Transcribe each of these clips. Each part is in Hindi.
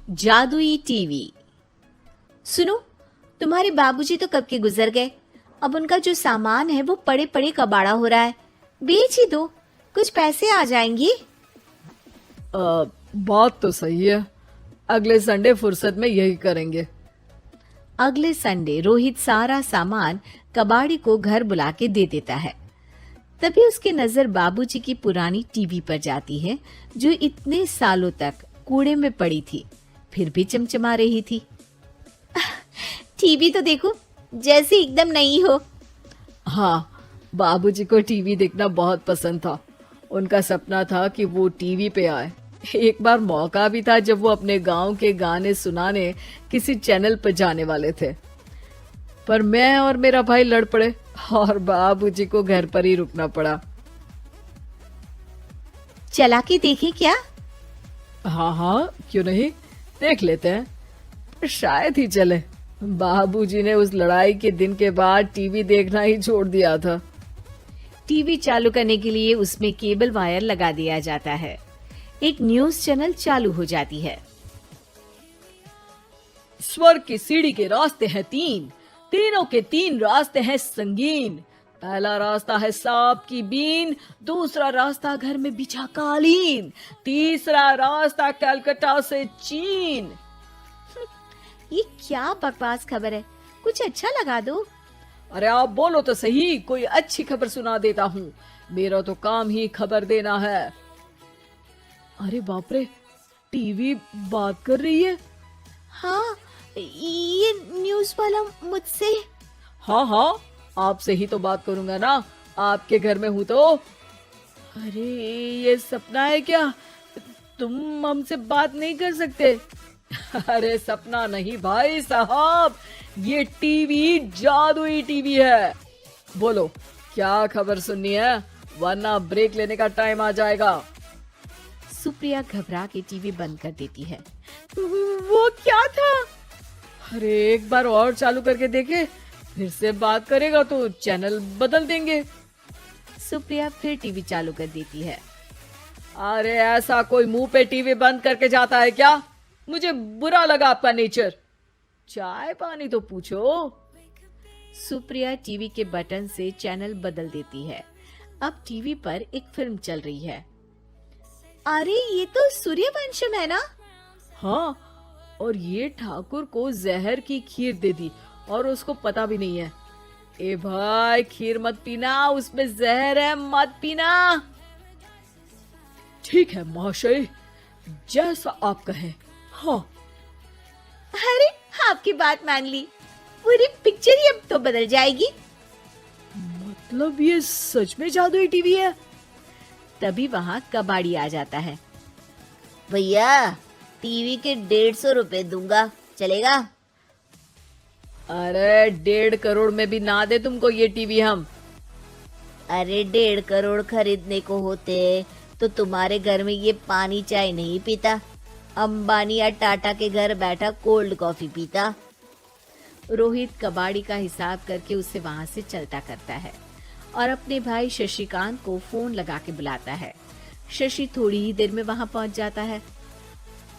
जादुई टीवी। सुनो, तुम्हारे बाबूजी तो कब के गुजर गए। अब उनका जो सामान है वो पड़े पड़े कबाड़ा हो रहा है। बेच ही दो, कुछ पैसे आ जाएंगी। बात तो सही है। अगले संडे फुर्सत में यही करेंगे। अगले संडे रोहित सारा सामान कबाड़ी को घर बुला के दे देता है। तभी उसकी नजर बाबूजी की पुरानी टीवी पर जाती है, जो इतने सालों तक कूड़े में पड़ी थी, फिर भी चमचमा रही थी। टीवी तो देखो, जैसे एकदम नई हो। हाँ, बाबूजी को टीवी देखना बहुत पसंद था। उनका सपना था कि वो टीवी पे आए। एक बार मौका भी था जब वो अपने गांव के गाने सुनाने किसी चैनल पर जाने वाले थे, पर मैं और मेरा भाई लड़ पड़े और बाबूजी को घर पर ही रुकना पड़ा। चला के देखें क्या? हाँ, क्यों नहीं, देख लेते हैं। पर शायद ही चले। बाबूजी ने उस लड़ाई के दिन के बाद टीवी देखना ही छोड़ दिया था। टीवी चालू करने के लिए उसमें केबल वायर लगा दिया जाता है। एक न्यूज चैनल चालू हो जाती है। स्वर्ग की सीढ़ी के रास्ते हैं तीन, तीनों के तीन रास्ते हैं संगीन। पहला रास्ता है सांप की बीन, दूसरा रास्ता घर में बिछा कालीन, तीसरा रास्ता कलकत्ता से चीन। ये क्या बकवास खबर है, कुछ अच्छा लगा दो। अरे आप बोलो तो सही, कोई अच्छी खबर सुना देता हूँ। मेरा तो काम ही खबर देना है। अरे बाप रे, टीवी बात कर रही है। हाँ, ये न्यूज वाला मुझसे। हाँ, आपसे ही तो बात करूंगा ना, आपके घर में हूँ तो। अरे ये सपना है क्या? तुम हमसे बात नहीं कर सकते? अरे सपना नहीं भाई साहब, ये टीवी जादुई टीवी है। बोलो क्या खबर सुननी है, वरना ब्रेक लेने का टाइम आ जाएगा। सुप्रिया घबरा के टीवी बंद कर देती है। वो क्या था? अरे एक बार और चालू करके देखे, फिर से बात करेगा तो चैनल बदल देंगे। सुप्रिया फिर टीवी चालू कर देती है। अरे ऐसा कोई मुंह पे टीवी बंद करके जाता है क्या? मुझे बुरा लगा आपका नेचर। चाय पानी तो पूछो। सुप्रिया टीवी के बटन से चैनल बदल देती है। अब टीवी पर एक फिल्म चल रही है। अरे ये तो सूर्यवंशम है ना? हाँ, और ये ठाकुर को जहर की खीर दे दी और उसको पता भी नहीं है। ए भाई, खीर मत पीना, उसमें जहर है, मत पीना। ठीक है महाशय, जैसा आप कहें। हाँ। अरे आपकी बात मान ली, पूरी पिक्चर ही अब तो बदल जाएगी। मतलब ये सच में जादुई टीवी है? तभी वहाँ कबाड़ी आ जाता है। भैया, टीवी के 150 रुपए दूंगा, चलेगा? अरे 1.5 करोड़ में भी ना दे तुमको ये टीवी हम। अरे 1.5 करोड़ खरीदने को होते तो तुम्हारे घर में ये पानी चाय नहीं पीता, अंबानी या टाटा के घर बैठा कोल्ड कॉफी पीता। रोहित कबाड़ी का हिसाब करके उसे वहाँ से चलता करता है और अपने भाई शशिकांत को फोन लगा के बुलाता है। शशि थोड़ी ही देर में वहाँ पहुँच जाता है।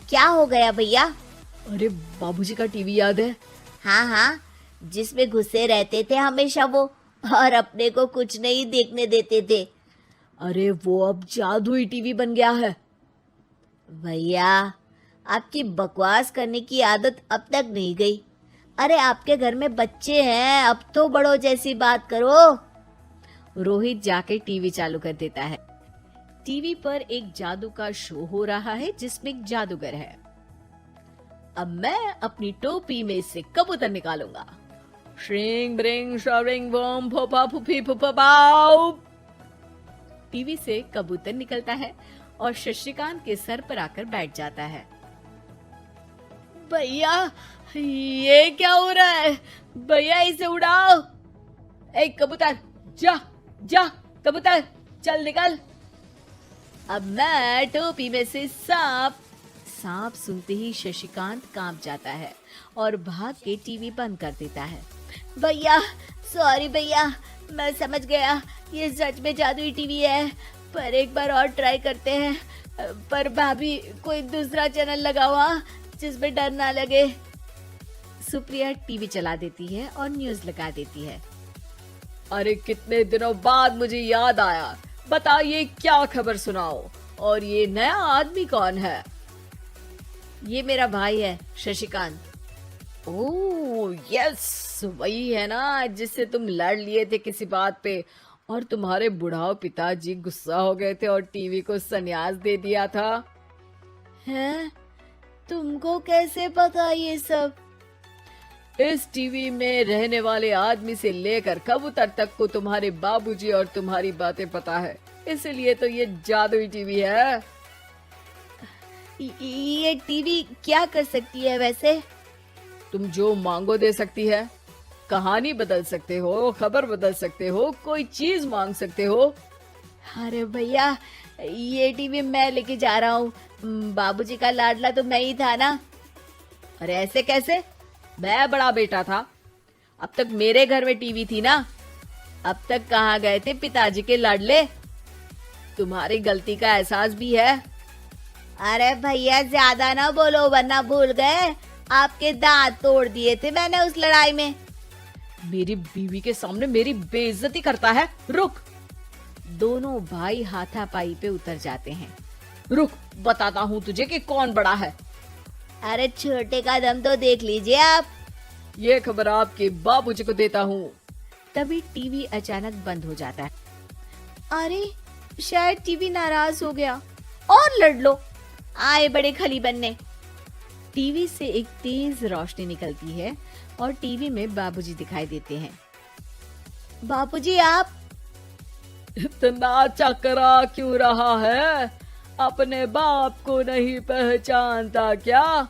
क्या हो गया भैया? अरे बाबूजी का टीवी याद है? हाँ, जिसमें घुसे रहते थे हमेशा वो, और अपने को कुछ नहीं देखने देते थे। अरे वो अब जादुई टीवी बन गया है। भैया, आपकी बकवास करने की आदत अब तक नहीं गई। अरे आपके घर में बच्चे हैं, अब तो बड़ों जैसी बात करो। रोहित जाके टीवी चालू कर देता है। टीवी पर एक जादू का शो हो रहा है जिसमें एक जादूगर है। अब मैं अपनी टोपी में से कबूतर निकालूंगा। श्रिंग ब्रिंग शरिंग बम फपा फुफी फुफाओ। टीवी से कबूतर निकलता है और शशिकांत के सर पर आकर बैठ जाता है। भैया, ये क्या हो रहा है? भैया इसे उड़ाओ। ए कबूतर, जा कबूतर, चल निकल। अब मैं टोपी में से सांप सुनते ही शशिकांत कांप जाता है और भाग के टीवी बंद कर देता है। भैया सॉरी भैया, मैं समझ गया ये सच में जादुई टीवी है, पर एक बार और ट्राई करते हैं। पर भाभी कोई दूसरा चैनल लगा हुआ, जिसमें डर ना लगे। सुप्रिया टीवी चला देती है और न्यूज लगा देती है। अरे कितने दिनों बाद मुझे याद आया, बताइए क्या खबर सुनाओ। और ये नया आदमी कौन है? ये मेरा भाई है शशिकांत। ओह यस, वही है ना जिससे तुम लड़ लिए थे किसी बात पे, और तुम्हारे बुढ़ाओ पिताजी गुस्सा हो गए थे और टीवी को संन्यास दे दिया था। हैं? तुमको कैसे पता ये सब? इस टीवी में रहने वाले आदमी से लेकर कबूतर तक को तुम्हारे बाबूजी और तुम्हारी बातें पता है, इसलिए तो ये जादुई टीवी है। ये टीवी क्या कर सकती है वैसे? तुम जो मांगो दे सकती है। कहानी बदल सकते हो, खबर बदल सकते हो, कोई चीज मांग सकते हो। अरे भैया, ये टीवी मैं लेके जा रहा हूँ। बाबूजी का लाडला तो मैं ही था ना। अरे ऐसे कैसे? मैं बड़ा बेटा था, अब तक मेरे घर में टीवी थी ना। अब तक कहाँ गए थे पिताजी के लाडले? तुम्हारी गलती का एहसास भी है। अरे भैया, ज्यादा ना बोलो वरना भूल गए आपके दांत तोड़ दिए थे मैंने उस लड़ाई में। मेरी बीवी के सामने मेरी बेइज्जती करता है। रुक। दोनों भाई हाथापाई पे उतर जाते हैं। रुक, बताता हूँ तुझे कि कौन बड़ा है। अरे छोटे का दम तो देख लीजिए आप। ये खबर आपके बाबूजी को देता हूँ। तभी टीवी अचानक बंद हो जाता है। अरे शायद टीवी नाराज हो गया। और लड़ लो, आए बड़े खली बनने। टीवी से एक तेज रोशनी निकलती है और टीवी में बाबूजी दिखाई देते हैं। बापूजी, आप इतना चकरा क्यों रहा है? अपने बाप को नहीं पहचानता क्या?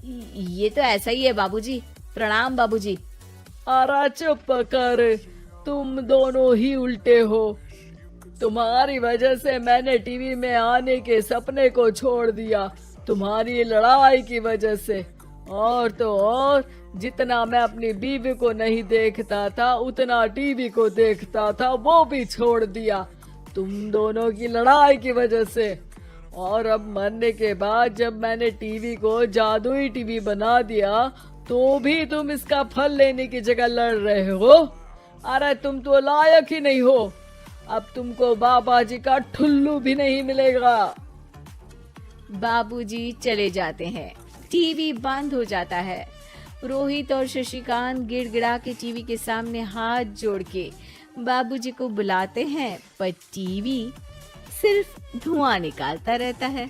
ये तो ऐसा ही है बाबूजी। प्रणाम बाबूजी। अरे चुप कर, तुम दोनों ही उल्टे हो। तुम्हारी वजह से मैंने टीवी में आने के सपने को छोड़ दिया, तुम्हारी लड़ाई की वजह से। और तो और, जितना मैं अपनी बीवी को नहीं देखता था उतना टीवी को देखता था, वो भी छोड़ दिया तुम दोनों की लड़ाई की वजह से। और अब मरने के बाद जब मैंने टीवी को जादुई टीवी बना दिया तो भी तुम इसका फल लेने की जगह लड़ रहे हो। अरे तुम तो लायक ही नहीं हो। अब तुमको बाबा जी का ठुल्लू भी नहीं मिलेगा। बाबूजी चले जाते हैं। टीवी बंद हो जाता है। रोहित और शशिकांत गिड़गिड़ा के टीवी के सामने हाथ जोड़ के बाबूजी को बुलाते हैं, पर टीवी सिर्फ धुआं निकालता रहता है।